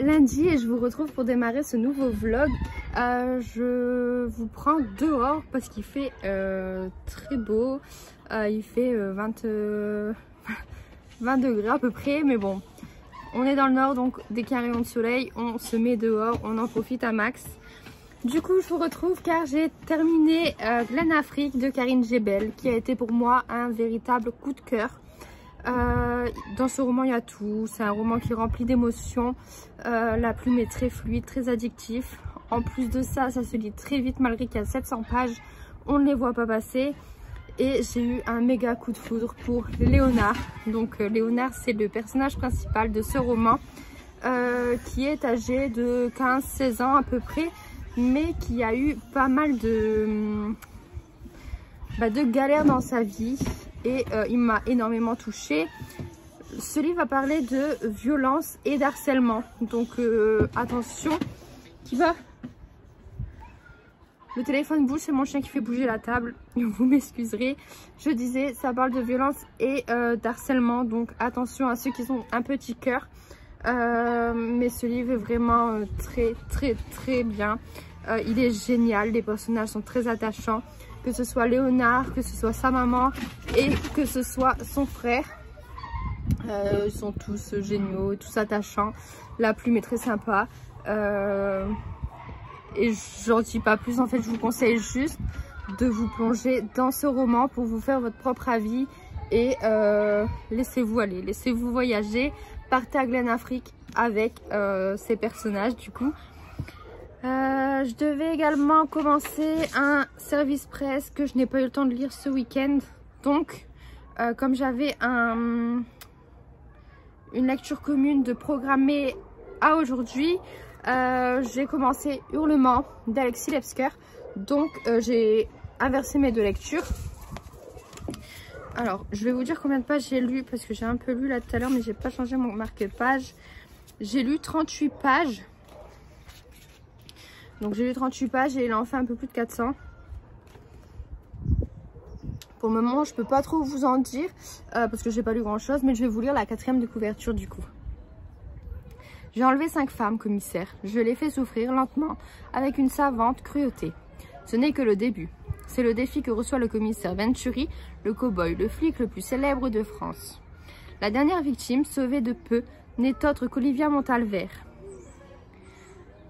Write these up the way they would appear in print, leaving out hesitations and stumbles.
lundi et je vous retrouve pour démarrer ce nouveau vlog. Je vous prends dehors parce qu'il fait très beau. Il fait 20 degrés à peu près, mais bon, on est dans le nord, donc dès qu'il y a un rayon de soleil, on se met dehors, on en profite à max. Du coup, je vous retrouve car j'ai terminé Glen Afrique de Karine Jebel, qui a été pour moi un véritable coup de cœur. Dans ce roman, il y a tout. C'est un roman qui est rempli d'émotions. La plume est très fluide, très addictif. En plus de ça, ça se lit très vite malgré qu'il y a 700 pages. On ne les voit pas passer. Et j'ai eu un méga coup de foudre pour Léonard. Donc Léonard, c'est le personnage principal de ce roman qui est âgé de 15-16 ans à peu près, mais qui a eu pas mal de galères dans sa vie et il m'a énormément touchée. Ce livre va parler de violence et d'harcèlement, donc attention. Qui va? Le téléphone bouge, c'est mon chien qui fait bouger la table, vous m'excuserez. Je disais, ça parle de violence et d'harcèlement, donc attention à ceux qui ont un petit cœur. Mais ce livre est vraiment très bien. Il est génial, les personnages sont très attachants, que ce soit Léonard, que ce soit sa maman et que ce soit son frère. Ils sont tous géniaux, tous attachants. La plume est très sympa. Et j'en dis pas plus, en fait je vous conseille juste de vous plonger dans ce roman pour vous faire votre propre avis et laissez-vous aller, laissez-vous voyager, partez à Glen Afrique avec ces personnages du coup. Je devais également commencer un service presse que je n'ai pas eu le temps de lire ce week-end, donc comme j'avais une lecture commune de programmer à aujourd'hui, j'ai commencé Hurlement d'Alexis Lepsker, donc j'ai inversé mes deux lectures. Alors je vais vous dire combien de pages j'ai lu parce que j'ai un peu lu là tout à l'heure mais j'ai pas changé mon marque-page. J'ai lu 38 pages, donc j'ai lu 38 pages et il en fait un peu plus de 400. Pour le moment je peux pas trop vous en dire parce que j'ai pas lu grand chose, mais je vais vous lire la 4e de couverture du coup. J'ai enlevé 5 femmes commissaires, je les fais souffrir lentement avec une savante cruauté. Ce n'est que le début. C'est le défi que reçoit le commissaire Venturi, le cow-boy, le flic le plus célèbre de France. La dernière victime, sauvée de peu, n'est autre qu'Olivia Montalver,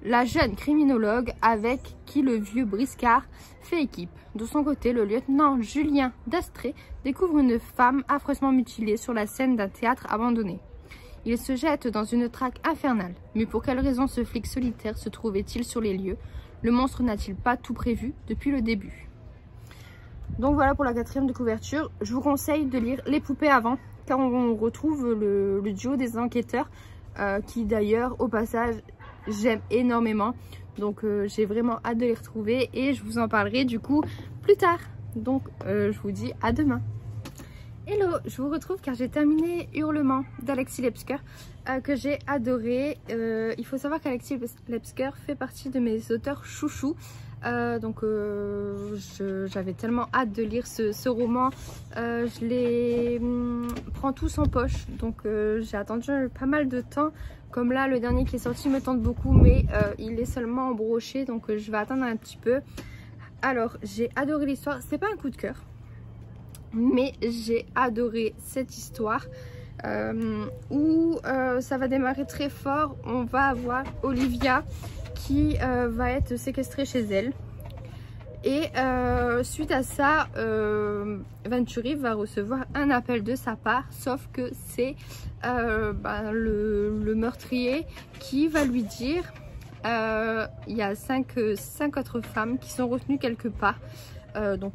la jeune criminologue avec qui le vieux Briscard fait équipe. De son côté, le lieutenant Julien d'Astrée découvre une femme affreusement mutilée sur la scène d'un théâtre abandonné. Il se jette dans une traque infernale. Mais pour quelle raison ce flic solitaire se trouvait-il sur les lieux? Le monstre n'a-t-il pas tout prévu depuis le début? Donc voilà pour la 4e de couverture. Je vous conseille de lire Les Poupées avant, car on retrouve le duo des enquêteurs, qui d'ailleurs, au passage, j'aime énormément. Donc j'ai vraiment hâte de les retrouver et je vous en parlerai du coup plus tard. Donc je vous dis à demain. Hello, je vous retrouve car j'ai terminé Hurlement d'Alexis Lepsker que j'ai adoré. Il faut savoir qu'Alexis Lepsker fait partie de mes auteurs chouchous. Donc j'avais tellement hâte de lire ce roman. Je les prends tous en poche. Donc j'ai attendu pas mal de temps. Comme là, le dernier qui est sorti me tente beaucoup, mais il est seulement en brochet. Donc je vais attendre un petit peu. Alors, j'ai adoré l'histoire. C'est pas un coup de cœur, mais j'ai adoré cette histoire où ça va démarrer très fort. On va avoir Olivia qui va être séquestrée chez elle et suite à ça Venturi va recevoir un appel de sa part, sauf que c'est le meurtrier qui va lui dire il y a 5 autres femmes qui sont retenues quelque part, donc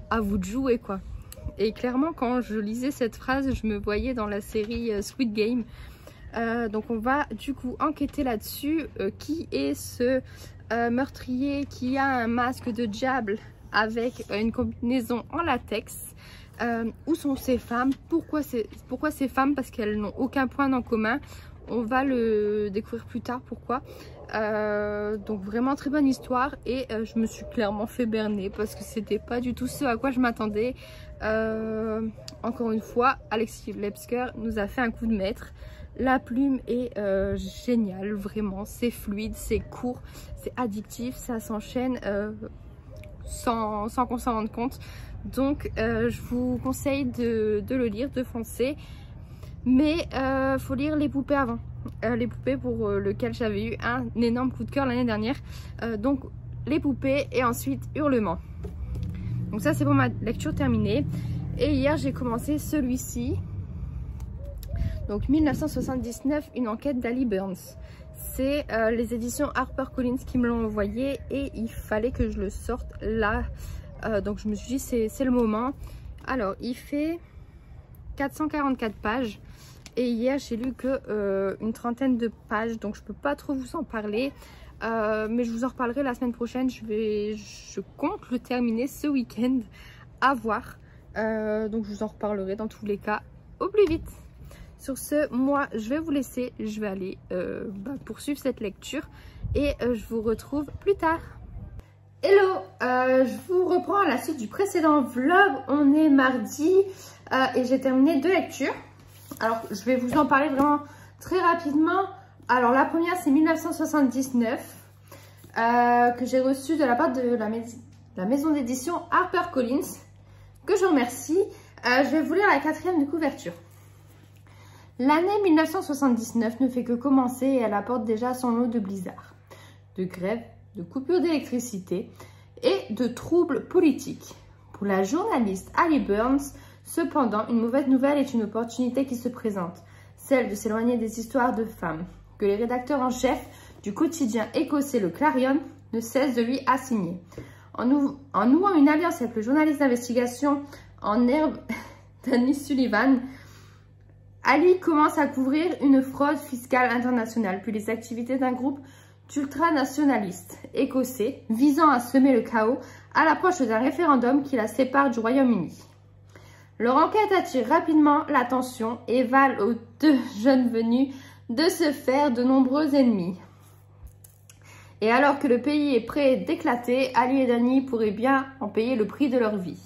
à vous de jouer quoi. Et clairement quand je lisais cette phrase je me voyais dans la série Squid Game. Donc on va du coup enquêter là-dessus, qui est ce meurtrier qui a un masque de diable avec une combinaison en latex. Où sont ces femmes? Pourquoi ces femmes? Parce qu'elles n'ont aucun point en commun. On va le découvrir plus tard pourquoi. Donc vraiment très bonne histoire et je me suis clairement fait berner parce que c'était pas du tout ce à quoi je m'attendais. Encore une fois, Alexis Lepsker nous a fait un coup de maître. La plume est géniale, vraiment. C'est fluide, c'est court, c'est addictif, ça s'enchaîne sans qu'on s'en rende compte. Donc je vous conseille de le lire, de foncer. Mais faut lire Les Poupées avant. Les Poupées pour lequel j'avais eu un énorme coup de cœur l'année dernière. Donc Les Poupées et ensuite Hurlement. Donc ça c'est pour ma lecture terminée. Et hier j'ai commencé celui-ci. Donc 1979, une enquête d'Ali Burns. C'est les éditions HarperCollins qui me l'ont envoyé et il fallait que je le sorte là. Donc je me suis dit c'est le moment. Alors il fait 444 pages et hier j'ai lu que une trentaine de pages, donc je peux pas trop vous en parler. Mais je vous en reparlerai la semaine prochaine. Je compte le terminer ce week-end, à voir. Donc je vous en reparlerai dans tous les cas au plus vite. Sur ce, moi je vais vous laisser, je vais aller poursuivre cette lecture et je vous retrouve plus tard. Hello, je vous reprends à la suite du précédent vlog. On est mardi et j'ai terminé 2 lectures. Alors je vais vous en parler vraiment très rapidement. Alors la première c'est 1979 que j'ai reçue de la part de la maison d'édition HarperCollins, que je remercie. Je vais vous lire la 4e de couverture. L'année 1979 ne fait que commencer et elle apporte déjà son lot de blizzards, de grèves, de coupures d'électricité et de troubles politiques. Pour la journaliste Ali Burns, cependant, une mauvaise nouvelle est une opportunité qui se présente, celle de s'éloigner des histoires de femmes, que les rédacteurs en chef du quotidien écossais le Clarion ne cessent de lui assigner. En nouant une alliance avec le journaliste d'investigation en herbe Danny Sullivan, Ali commence à couvrir une fraude fiscale internationale, puis les activités d'un groupe d'ultranationalistes écossais visant à semer le chaos à l'approche d'un référendum qui la sépare du Royaume-Uni. Leur enquête attire rapidement l'attention et valent aux 2 jeunes venus de se faire de nombreux ennemis. Et alors que le pays est prêt d'éclater, Ali et Danny pourraient bien en payer le prix de leur vie.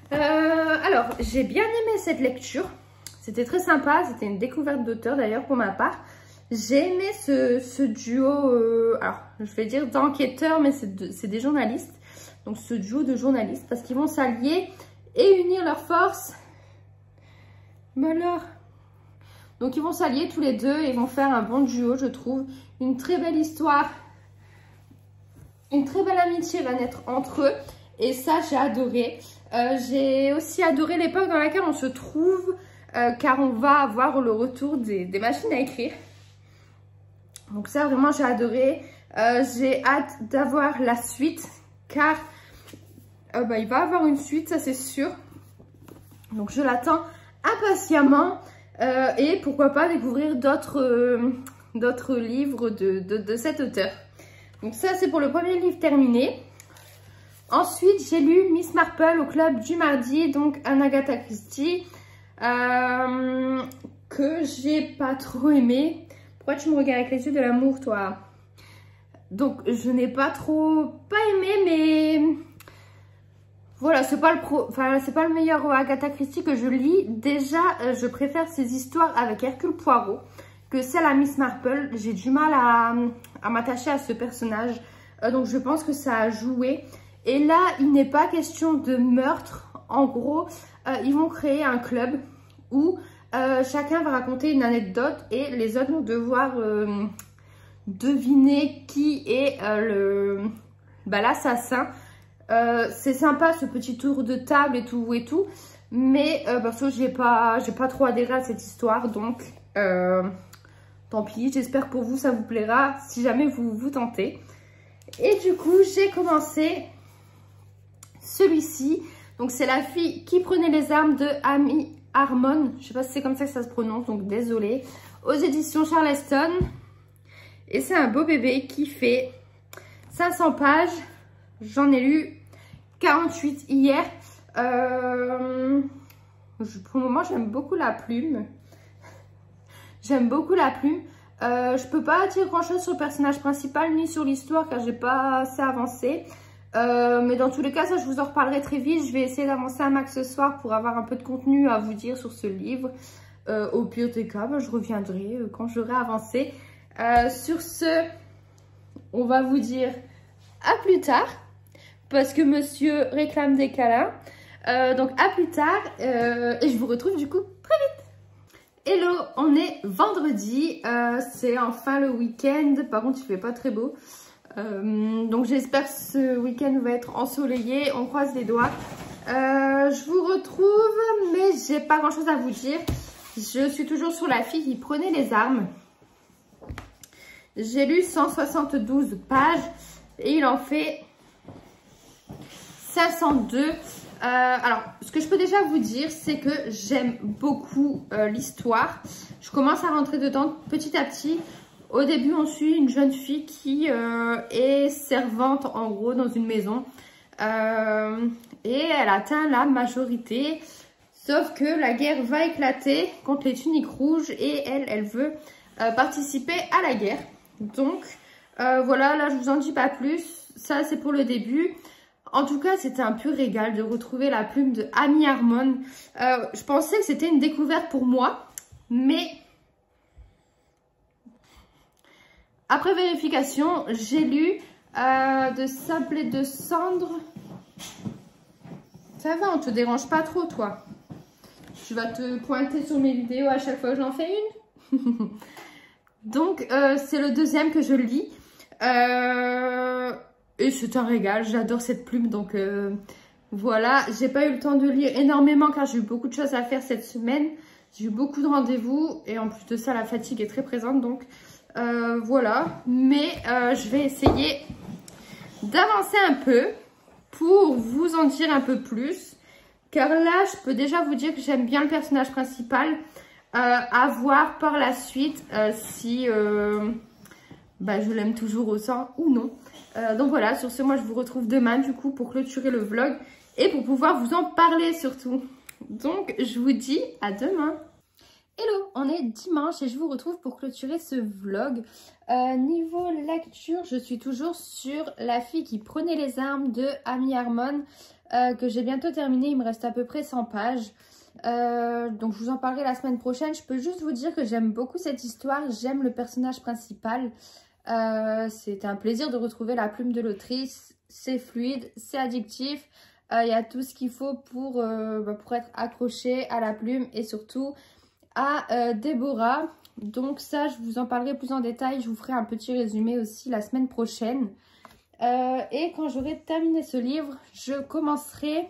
Alors, j'ai bien aimé cette lecture. C'était très sympa, c'était une découverte d'auteur d'ailleurs pour ma part. J'ai aimé ce duo, alors je vais dire d'enquêteurs, mais c'est des journalistes. Donc ce duo de journalistes, parce qu'ils vont s'allier et unir leurs forces. Malheur. Donc ils vont s'allier tous les deux et ils vont faire un bon duo, je trouve. Une très belle histoire. Une très belle amitié va naître entre eux. Et ça, j'ai adoré. J'ai aussi adoré l'époque dans laquelle on se trouve. Car on va avoir le retour des machines à écrire. Donc ça vraiment j'ai adoré. J'ai hâte d'avoir la suite car il va y avoir une suite, ça c'est sûr. Donc je l'attends impatiemment et pourquoi pas découvrir d'autres livres de cet auteur. Donc ça c'est pour le premier livre terminé. Ensuite j'ai lu Miss Marple au club du mardi, donc un Agatha Christie. Que j'ai pas trop aimé. Pourquoi tu me regardes avec les yeux de l'amour, toi? Donc je n'ai pas aimé, mais voilà, c'est pas le meilleur Agatha Christie que je lis. Déjà je préfère ces histoires avec Hercule Poirot que celle à Miss Marple. J'ai du mal à m'attacher à ce personnage, donc je pense que ça a joué. Et là il n'est pas question de meurtre. En gros, ils vont créer un club où chacun va raconter une anecdote et les autres vont devoir deviner qui est l'assassin. C'est sympa ce petit tour de table et tout, mais perso j'ai pas trop adhéré à cette histoire, donc tant pis. J'espère que pour vous ça vous plaira si jamais vous tentez. Et du coup j'ai commencé celui-ci. Donc c'est La fille qui prenait les armes de Amy Harmon. Je sais pas si c'est comme ça que ça se prononce, donc désolée. Aux éditions Charleston. Et c'est un beau bébé qui fait 500 pages. J'en ai lu 48 hier. Pour le moment, j'aime beaucoup la plume. J'aime beaucoup la plume. Je peux pas dire grand chose sur le personnage principal ni sur l'histoire car j'ai pas assez avancé. Mais dans tous les cas, ça je vous en reparlerai très vite. Je vais essayer d'avancer un max ce soir pour avoir un peu de contenu à vous dire sur ce livre. Au pire des cas, je reviendrai quand j'aurai avancé. Sur ce, on va vous dire à plus tard, parce que monsieur réclame des câlins. Donc à plus tard, et je vous retrouve du coup très vite. Hello, on est vendredi, c'est enfin le week-end, par contre il fait pas très beau. Donc j'espère que ce week-end va être ensoleillé, on croise les doigts. Je vous retrouve, mais j'ai pas grand chose à vous dire. Je suis toujours sur La fille qui prenait les armes. J'ai lu 172 pages et il en fait 502. Alors, ce que je peux déjà vous dire, c'est que j'aime beaucoup l'histoire. Je commence à rentrer dedans petit à petit. Au début, on suit une jeune fille qui est servante, en gros, dans une maison. Et elle atteint la majorité. Sauf que la guerre va éclater contre les tuniques rouges. Et elle veut participer à la guerre. Donc, voilà, là, je vous en dis pas plus. Ça, c'est pour le début. En tout cas, c'était un pur régal de retrouver la plume de Amy Harmon. Je pensais que c'était une découverte pour moi, mais après vérification, j'ai lu de Sable et de Cendre. Ça va, on te dérange pas trop, toi. Tu vas te pointer sur mes vidéos à chaque fois que j'en fais une. Donc, c'est le deuxième que je lis. Et c'est un régal, j'adore cette plume, donc voilà. J'ai pas eu le temps de lire énormément car j'ai eu beaucoup de choses à faire cette semaine. J'ai eu beaucoup de rendez-vous et en plus de ça, la fatigue est très présente, donc voilà. Mais je vais essayer d'avancer un peu pour vous en dire un peu plus. Car là, je peux déjà vous dire que j'aime bien le personnage principal. À voir par la suite si je l'aime toujours autant ou non. Donc voilà, sur ce, moi je vous retrouve demain du coup pour clôturer le vlog et pour pouvoir vous en parler surtout. Donc je vous dis à demain. Hello, on est dimanche et je vous retrouve pour clôturer ce vlog. Niveau lecture, je suis toujours sur La fille qui prenait les armes de Amy Harmon que j'ai bientôt terminé. Il me reste à peu près 100 pages. Donc je vous en parlerai la semaine prochaine. Je peux juste vous dire que j'aime beaucoup cette histoire. J'aime le personnage principal. C'est un plaisir de retrouver la plume de l'autrice. C'est fluide, c'est addictif. Il y a tout ce qu'il faut pour être accroché à la plume et surtout à Déborah. Donc ça, je vous en parlerai plus en détail. Je vous ferai un petit résumé aussi la semaine prochaine. Et quand j'aurai terminé ce livre, je commencerai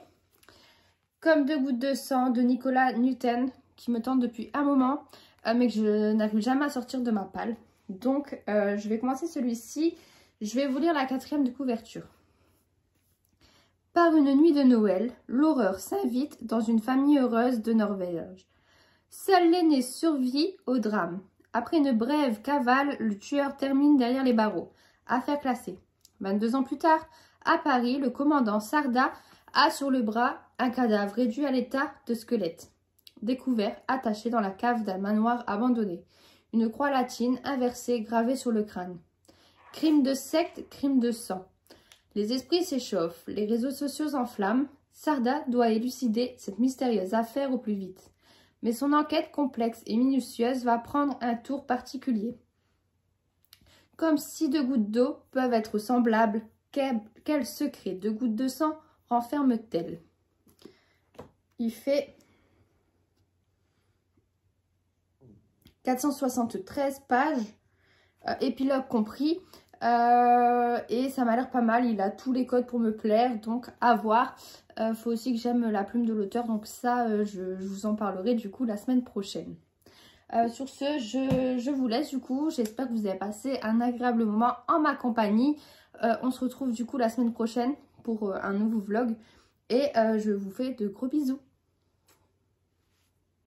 Comme 2 gouttes de sang de Nicolas Newton, qui me tente depuis un moment, mais que je n'arrive jamais à sortir de ma palle. Donc, je vais commencer celui-ci. Je vais vous lire la 4e de couverture. Par une nuit de Noël, l'horreur s'invite dans une famille heureuse de Norvège. Seul l'aîné survit au drame. Après une brève cavale, le tueur termine derrière les barreaux. Affaire classée. 22 ans plus tard, à Paris, le commandant Sarda a sur le bras un cadavre réduit à l'état de squelette. Découvert, attaché dans la cave d'un manoir abandonné. Une croix latine inversée gravée sur le crâne. Crime de secte, crime de sang. Les esprits s'échauffent, les réseaux sociaux s'enflamment. Sarda doit élucider cette mystérieuse affaire au plus vite. Mais son enquête complexe et minutieuse va prendre un tour particulier. Comme si 2 gouttes d'eau peuvent être semblables, quel secret 2 gouttes de sang renferme-t-elle? Il fait 473 pages, épilogue compris, et ça m'a l'air pas mal. Il a tous les codes pour me plaire, donc à voir. Faut aussi que j'aime la plume de l'auteur, donc ça, je vous en parlerai du coup la semaine prochaine. Sur ce, je vous laisse du coup. J'espère que vous avez passé un agréable moment en ma compagnie. On se retrouve du coup la semaine prochaine pour un nouveau vlog, et je vous fais de gros bisous.